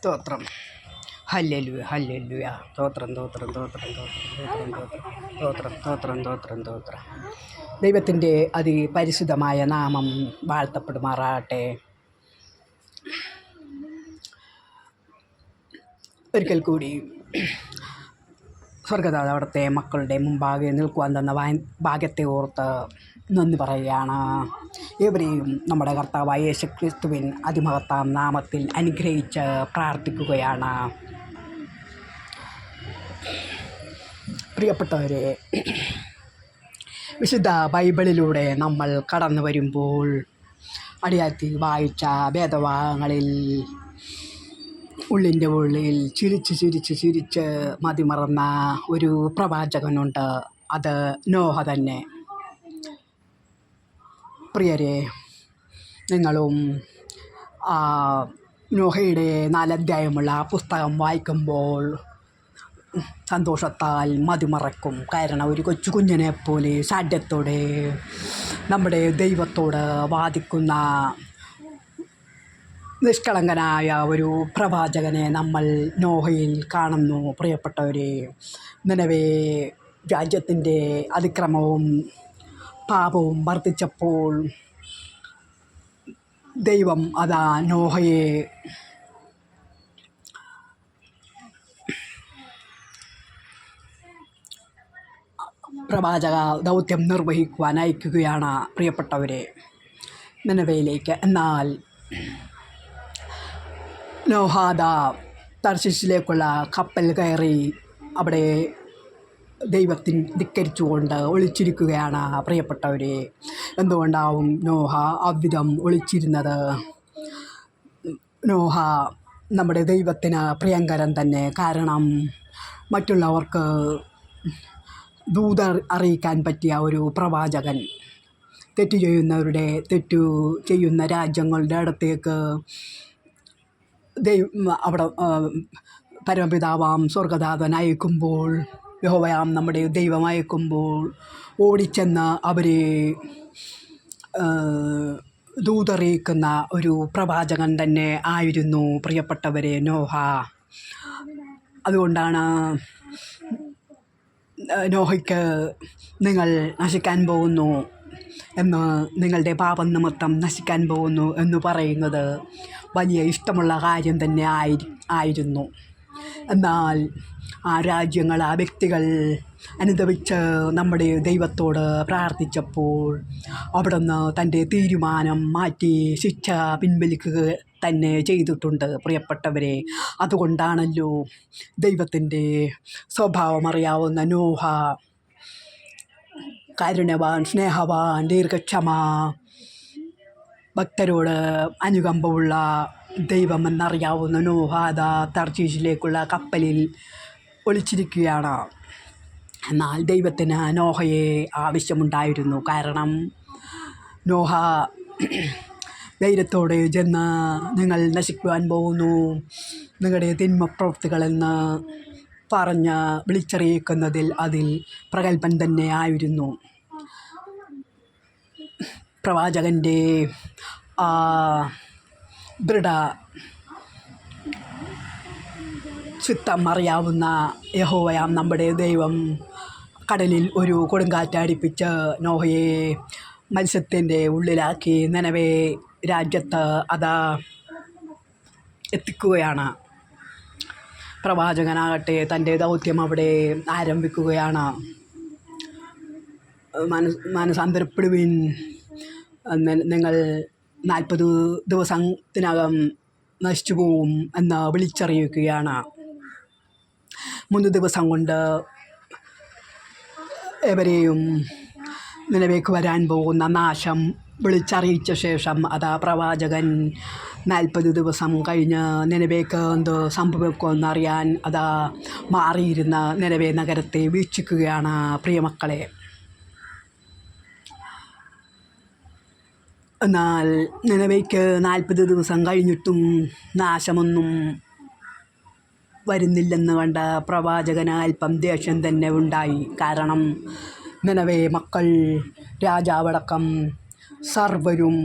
സ്തോത്രം. Hallelujah hallelujah. സ്തോത്രം സ്തോത്രം സ്തോത്രം സ്തോത്രം സ്തോത്രം സ്തോത്രം സ്തോത്രം സ്തോത്രം. ദൈവത്തിൻ്റെ അതിപരിശുദ്ധമായ നാമം വാഴ്ത്തപ്പെടുമാറാകട്ടെ. ഒരിക്കൽ കൂടി സ്വർഗദാത അവിടുത്തെ മക്കളുടെ മുമ്പാകെ നിൽക്കുവാൻ തന്ന ഭാഗ്യത്തെ ഓർത്ത് നന്ദി പറയുകയാണ്. ഏവരെയും നമ്മുടെ കർത്താവായ യേശുക്രിസ്തുവിൻ അതിമഹത്താം നാമത്തിൽ അനുഗ്രഹിച്ച് പ്രാർത്ഥിക്കുകയാണ്. പ്രിയപ്പെട്ടവരെ, വിശുദ്ധ ബൈബിളിലൂടെ നമ്മൾ കടന്നു വരുമ്പോൾ അടിയാത്തി വായിച്ച വേദഭാഗങ്ങളിൽ ഉള്ളിൻ്റെ ഉള്ളിൽ ചിരിച്ച് മതിമറന്ന ഒരു പ്രവാചകനുണ്ട്. അത് നോഹ തന്നെ. പ്രിയരെ, നിങ്ങളും നോഹയുടെ 4 അധ്യായമുള്ള പുസ്തകം വായിക്കുമ്പോൾ സന്തോഷത്താൽ മതിമറക്കും. കാരണം ഒരു കൊച്ചു കുഞ്ഞിനെ പോലെ ശാഠ്യത്തോടെ നമ്മുടെ ദൈവത്തോട് വാദിക്കുന്ന നിഷ്കളങ്കനായ ഒരു പ്രവാചകനെ നമ്മൾ നോഹയിൽ കാണുന്നു. പ്രിയപ്പെട്ടവരെ, നിനവേ രാജ്യത്തിൻ്റെ അതിക്രമവും പാപവും വർദ്ധിച്ചപ്പോൾ ദൈവം അതാ നോഹയെ പ്രവാചക ദൗത്യം നിർവഹിക്കുവാൻ അയക്കുകയാണ്. പ്രിയപ്പെട്ടവരെ, നിനവയിലേക്ക്. എന്നാൽ നോഹ തർശീശിലേക്കുള്ള കപ്പൽ കയറി അവിടെ ദൈവത്തിന് ധിക്കരിച്ചുകൊണ്ട് ഒളിച്ചിരിക്കുകയാണ്. പ്രിയപ്പെട്ടവരെ, എന്തുകൊണ്ടാവും നോഹ അவ்விധം ഒളിച്ചിരുന്നത്? നോഹ നമ്മുടെ ദൈവത്തിന് പ്രിയങ്കരൻ തന്നെ. കാരണം മറ്റുള്ളവർക്ക് ദൂത അറിയിക്കാൻ പറ്റിയ ഒരു പ്രവാചകൻ. തെറ്റു ചെയ്യുന്ന രാജ്യങ്ങളുടെ അടുത്തേക്ക് അവിടെ പരമപിതാവാം സ്വർഗദാതൻ അയക്കുമ്പോൾ, യഹോവയാം നമ്മുടെ ദൈവം അയക്കുമ്പോൾ ഓടിച്ചെന്ന് അവരെ ദൂതറിയിക്കുന്ന ഒരു പ്രവാചകൻ തന്നെ ആയിരുന്നു പ്രിയപ്പെട്ടവരെ നോഹ. അതുകൊണ്ടാണ് നോഹയ്ക്ക് നിങ്ങൾ നശിക്കാൻ പോകുന്നു നിങ്ങളുടെ പാപം നിമിത്തം നശിക്കാൻ പോകുന്നു എന്ന് പറയുന്നത് വലിയ ഇഷ്ടമുള്ള കാര്യം തന്നെ ആയിരുന്നു. എന്നാൽ ആ രാജ്യങ്ങൾ, ആ വ്യക്തികൾ അനുദപിച്ച് നമ്മുടെ ദൈവത്തോട് പ്രാർത്ഥിച്ചപ്പോൾ അവിടുന്ന് തൻ്റെ തീരുമാനം മാറ്റി ശിക്ഷ പിൻവലിക്കുക തന്നെ ചെയ്തിട്ടുണ്ട്. പ്രിയപ്പെട്ടവരെ, അതുകൊണ്ടാണല്ലോ ദൈവത്തിൻ്റെ സ്വഭാവം അറിയാവുന്ന നോഹ കാരുണ്യവാൻ, സ്നേഹവാൻ, ദീർഘക്ഷമ, ഭക്തരോട് അനുകമ്പമുള്ള ദൈവമെന്നറിയാവുന്ന നോഹ തർശീശിലേക്കുള്ള കപ്പലിൽ ഒളിച്ചിരിക്കുകയാണ്. എന്നാൽ ദൈവത്തിന് നോഹയെ ആവശ്യമുണ്ടായിരുന്നു. കാരണം നോഹ ധൈര്യത്തോടെ ചെന്ന് നിങ്ങൾ നശിക്കുവാൻ പോകുന്നു, നിങ്ങളുടെ തിന്മപ്രവൃത്തികളെന്ന് പറഞ്ഞ് വിളിച്ചറിയിക്കുന്നതിൽ അതിൽ പ്രഗത്ഭൻ തന്നെ ആയിരുന്നു. പ്രവാചകൻ്റെ ദൃഢ ചിത്തം അറിയാവുന്ന യഹോവയാം നമ്മുടെ ദൈവം കടലിൽ ഒരു കൊടുങ്കാറ്റടിപ്പിച്ച് നോഹയെ മത്സ്യത്തിൻ്റെ ഉള്ളിലാക്കി നിനവേ രാജ്യത്ത് അതാ എത്തിക്കുകയാണ്. പ്രവാചകനാകട്ടെ തൻ്റെ ദൗത്യം അവിടെ ആരംഭിക്കുകയാണ്. മനസാന്തരപ്പെടുവിൻ, നിങ്ങൾ 40 ദിവസത്തിനകം നശിച്ചു പോവും എന്ന് വിളിച്ചറിയിക്കുകയാണ്. 3 ദിവസം കൊണ്ട് എവരെയും നിലവേക്ക് വരാൻ പോകുന്ന നാശം വിളിച്ചറിയിച്ച ശേഷം അതാ പ്രവാചകൻ 40 ദിവസം കഴിഞ്ഞ് നിലവേക്ക് എന്ത് സംഭവിക്കുമെന്നറിയാൻ അതാ മാറിയിരുന്ന നിലവേ നഗരത്തെ വീക്ഷിക്കുകയാണ്. പ്രിയമക്കളെ, എന്നാൽ നിലവേക്ക് 40 ദിവസം കഴിഞ്ഞിട്ടും നാശമൊന്നും വരുന്നില്ലെന്ന് കണ്ട പ്രവാചകന് അല്പം ദേഷ്യം തന്നെ ഉണ്ടായി. കാരണം നിനവേ മക്കൾ രാജാവടക്കം സർവരും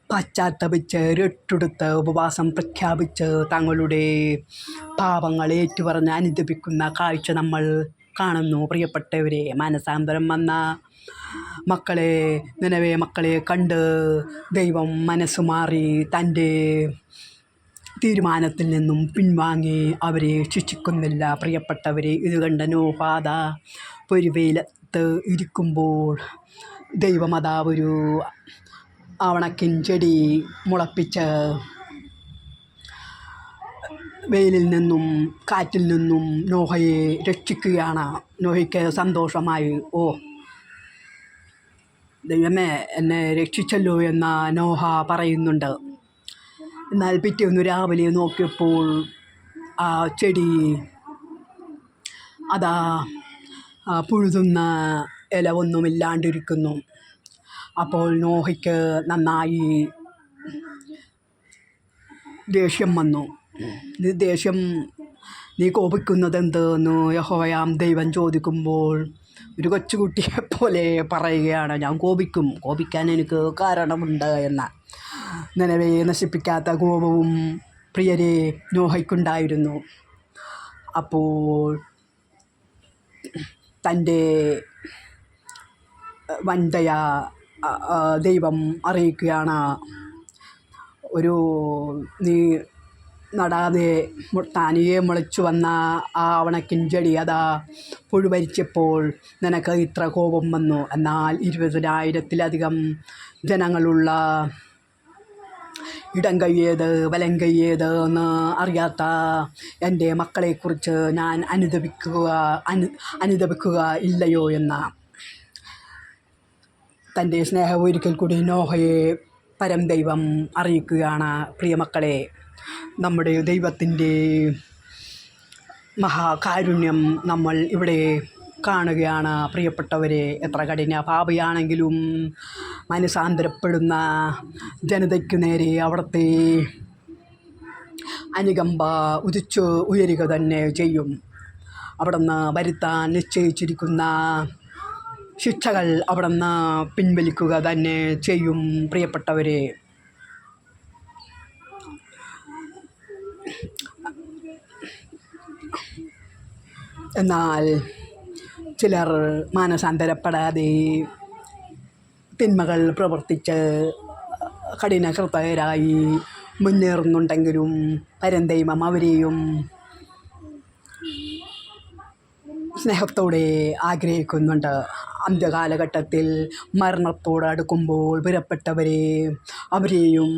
പശ്ചാത്തപിച്ച് രട്ടെടുത്ത് ഉപവാസം പ്രഖ്യാപിച്ച് തങ്ങളുടെ പാപങ്ങൾ ഏറ്റുപറഞ്ഞ് അനുദപിക്കുന്ന കാഴ്ച നമ്മൾ കാണുന്നു. പ്രിയപ്പെട്ടവരെ, മാനസാന്തരം വന്ന മക്കളെ, നിനവേ മക്കളെ കണ്ട് ദൈവം മനസ്സുമാറി തൻ്റെ തീരുമാനത്തിൽ നിന്നും പിൻവാങ്ങി അവരെ ശിക്ഷിക്കുന്നില്ല. പ്രിയപ്പെട്ടവരെ, ഇത് കണ്ട നോഹാദ പൊരുവെയിലത്ത് ഇരിക്കുമ്പോൾ ദൈവമതാ ഒരു ആവണക്കിൻ ചെടി മുളപ്പിച്ച് വെയിലിൽ നിന്നും കാറ്റിൽ നിന്നും നോഹയെ രക്ഷിക്കുകയാണ്. നോഹയ്ക്ക് സന്തോഷമായി. ഓ ദൈവമേ, എന്നെ രക്ഷിച്ചല്ലോ എന്ന നോഹ പറയുന്നുണ്ട്. എന്നാൽ പിറ്റേന്ന് രാവിലെ നോക്കിയപ്പോൾ ആ ചെടി അതാ പുഴുതുന്ന ഇല ഒന്നുമില്ലാണ്ടിരിക്കുന്നു. അപ്പോൾ നോഹയ്ക്ക് നന്നായി ദേഷ്യം വന്നു. നീ കോപിക്കുന്നതെന്തെന്ന് യഹോവയാം ദൈവം ചോദിക്കുമ്പോൾ ഒരു കൊച്ചുകുട്ടിയെപ്പോലെ പറയുകയാണ്, ഞാൻ കോപിക്കാൻ എനിക്ക് കാരണമുണ്ട് എന്ന്. നിനവെ നശിപ്പിക്കാത്ത കോപവും പ്രിയരെ നോഹയ്ക്കുണ്ടായിരുന്നു. അപ്പോൾ തൻ്റെ വൻദയ ദൈവം അറിയിക്കുകയാണ്. നീ നടാതെ താനിയെ മുളച്ചു വന്ന ആ ആവണക്കിൻ ചെടി അതാ പുഴുവരിച്ചപ്പോൾ നിനക്ക് ഇത്ര കോപം വന്നു. എന്നാൽ 20,000-ത്തിലധികം ജനങ്ങളുള്ള ഇടം കയ്യേത് വലം കയ്യേത് എന്ന് അറിയാത്ത എൻ്റെ മക്കളെക്കുറിച്ച് ഞാൻ അനുദപിക്കുക ഇല്ലയോ എന്ന തൻ്റെ സ്നേഹം ഒരിക്കൽ കൂടി നോഹയെ പരം ദൈവം അറിയിക്കുകയാണ്. പ്രിയമക്കളെ, നമ്മുടെ ദൈവത്തിൻ്റെ മഹാകാരുണ്യം നമ്മൾ ഇവിടെ കാണുകയാണ്. പ്രിയപ്പെട്ടവരെ, എത്ര കഠിന പാപിയാണെങ്കിലും മനസാന്തരപ്പെടുന്ന ജനതയ്ക്കു നേരെ അവിടുത്തെ അനുകമ്പ ഉദിച്ചു ഉയരുക തന്നെ ചെയ്യും. അവിടുന്ന് വരുത്താൻ നിശ്ചയിച്ചിരിക്കുന്ന ശിക്ഷകൾ അവിടുന്ന് പിൻവലിക്കുക തന്നെ ചെയ്യും. പ്രിയപ്പെട്ടവരെ, എന്നാൽ ചിലർ മാനസാന്തരപ്പെടാതെ തിന്മകൾ പ്രവർത്തിച്ച് കഠിനഹൃദയരായി മുന്നേറുന്നുണ്ടെങ്കിലും പരന്തൈവം അവരെയും സ്നേഹത്തോടെ ആഗ്രഹിക്കുന്നുണ്ട്. അന്ത്യകാലഘട്ടത്തിൽ മരണത്തോട് അടുക്കുമ്പോൾ പുറപ്പെട്ടവരെ അവരെയും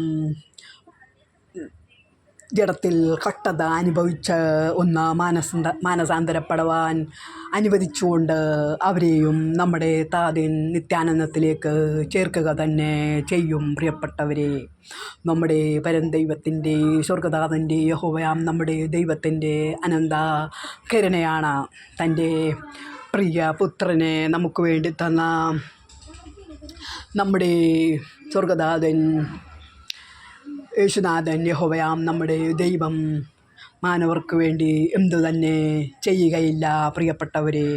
ജഡത്തിൽ കഷ്ടത അനുഭവിച്ച് ഒന്ന് മാനസാന്തരപ്പെടുവാൻ അനുവദിച്ചുകൊണ്ട് അവരെയും നമ്മുടെ താതിൻ നിത്യാനന്ദത്തിലേക്ക് ചേർക്കുക തന്നെ ചെയ്യും. പ്രിയപ്പെട്ടവരെ, നമ്മുടെ പരംദൈവത്തിൻ്റെ സ്വർഗതാതൻ്റെ യഹോവയാം നമ്മുടെ ദൈവത്തിൻ്റെ അനന്ത കരുണയാണ്. തൻ്റെ പ്രിയ പുത്രനെ നമുക്ക് വേണ്ടി തന്ന നമ്മുടെ സ്വർഗതാതൻ യേശുനാഥൻ യഹോവയാം നമ്മുടെ ദൈവം മാനവർക്ക് വേണ്ടി എന്തു തന്നെ ചെയ്യുകയില്ല. പ്രിയപ്പെട്ടവരെ,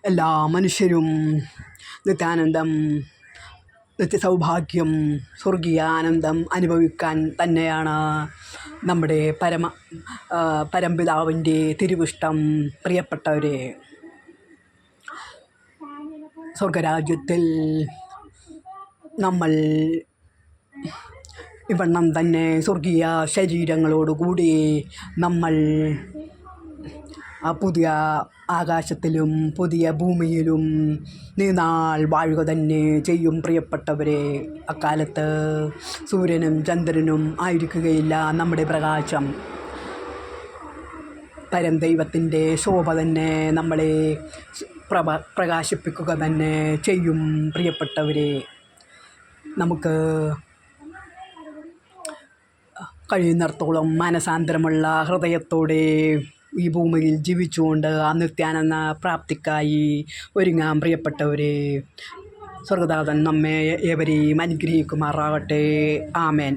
എല്ലാ മനുഷ്യരും നിത്യാനന്ദം, നിത്യസൗഭാഗ്യം, സ്വർഗീയ ആനന്ദം അനുഭവിക്കാൻ തന്നെയാണ് നമ്മുടെ പരംപിതാവിൻ്റെ തിരുവിഷ്ടം. പ്രിയപ്പെട്ടവരെ, സ്വർഗരാജ്യത്തിൽ നമ്മൾ ഇവണ്ണം തന്നെ സ്വർഗീയ ശരീരങ്ങളോടുകൂടി നമ്മൾ ആ പുതിയ ആകാശത്തിലും പുതിയ ഭൂമിയിലും നീനാൾ വാഴുക തന്നെ ചെയ്യും. പ്രിയപ്പെട്ടവരെ, അക്കാലത്ത് സൂര്യനും ചന്ദ്രനും ആയിരിക്കുകയില്ല നമ്മുടെ പ്രകാശം. പരംദൈവത്തിൻ്റെ ശോഭ തന്നെ നമ്മളെ പ്രകാശിപ്പിക്കുക തന്നെ ചെയ്യും. പ്രിയപ്പെട്ടവരെ, നമുക്ക് കഴിയുന്നിടത്തോളം മാനസാന്തരമുള്ള ഹൃദയത്തോടെ ഈ ഭൂമിയിൽ ജീവിച്ചുകൊണ്ട് ആ നിത്യാനന്ദ പ്രാപ്തിക്കായി ഒരുങ്ങാം. പ്രിയപ്പെട്ടവരെ, സ്വർഗദാതൻ നമ്മെ ഏവരെയും അനുഗ്രഹിക്കുമാറാകട്ടെ. ആമേൻ.